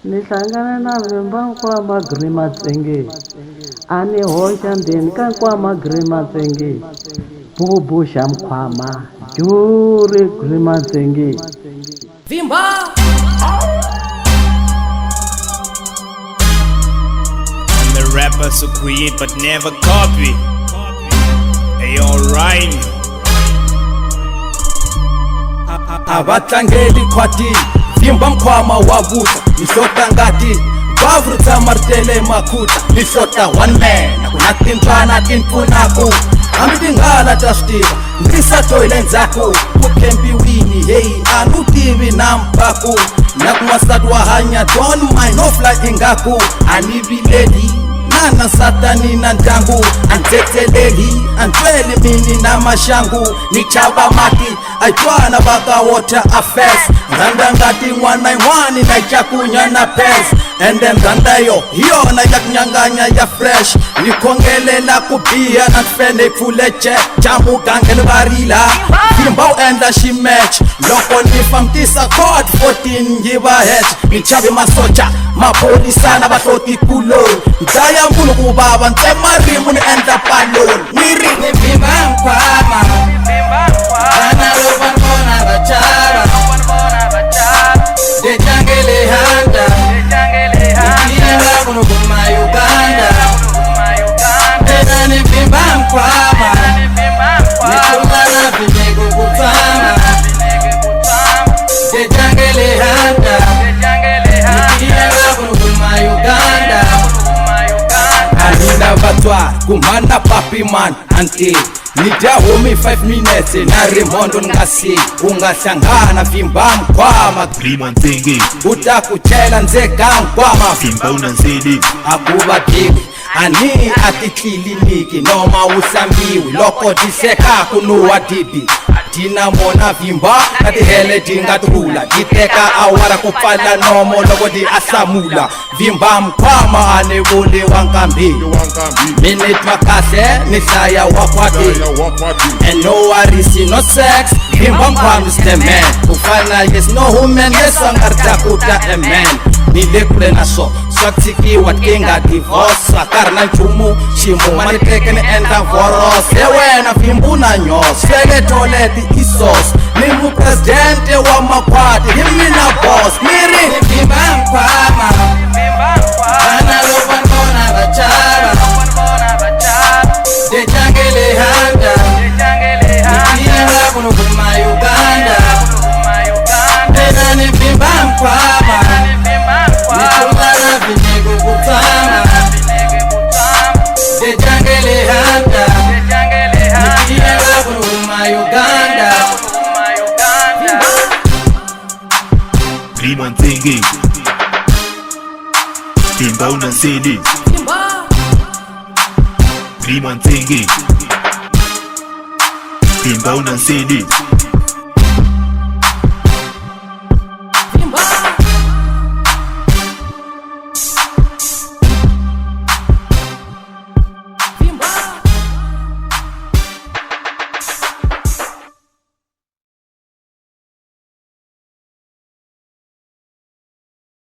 Nihlangana na Vhimba kwa Matsenge. Ani hoxa ndzeni ka kwa Matsenge. Bubu xa Mkhwama. Juri Matsenge. Vhimba! I'm the rappers who create but never copy. Hey, alright. Abatlangeli khwati Vhimba Mkhwama wabuta nihlota ngati bavurutsa martele makhuta nihlota one man kuna tintwana tinpfunaku hambi tinghala ta switiva ndrisa toile ndzhaku ku khempiwini hey a nu tivi na mpaku na ku wasati wa hanya don't mind no fly ingaku a ni vileli na satani na ndyangu andzetseleli antweli mini na mashangu ni chava mati aitwana baka water affairs nganda ngati n'wana yin'wani na chakunya na pes and then nganda yo hiyona ya kunyanganya ya fresh ni khongelela ku biha na fene pfuleche jamu gangele varila Vhimba u endla ximatch loko ni famtisa code 14 yiva head ni chavi masocha mapolisa na vahloti kulo ndaya munhu ku vava ntsema rimu ni endla paloni ni ri ni Vhimba Mkhwama vana lova vona vachava dejangele handa iyenga kuno kuma Uganda ena ni Vhimba Mkhwama nikulana vimeko kutsama dejangele handa iyenga kuno kuma Uganda anina vatwa kumana papi man until nidya homi 5 minutes na rimondo ngasi ungahlangana Vhimba Mkhwama utakuchela ndzeka Mkhwama Vhimba unanzeli akuva tivi ani atikliniki noma uhlambiwi loko tiseka kunuwa dibi tina mona Vhimba na tihele tingatrula titeka awara ku pfala nomo loko ti ahlamula Vhimba Mkhwama ane vule wa nkambi minute makahle ni hlaya wa kwati and no worries no sex Vhimba Mkhwama is the man kufana yes no woman leswangarta kuta a man ni le kule na so swatsikiwa tinga divorce akarna nchumu ximuma ni teke ni endla voros wena Vhimba na nyos feke toleti isos ni mupresidente wa makwati hi mina boss miri Vhimba Mkhwama vana lova vona vachava dejangele handa iyenga kuno kuma Uganda ena ni Vhimba Mkhwama nikulana vimeko kutsama dejangele handa iyenga kuno kuma Uganda Vhimba unanzeli Vhimba unanzeli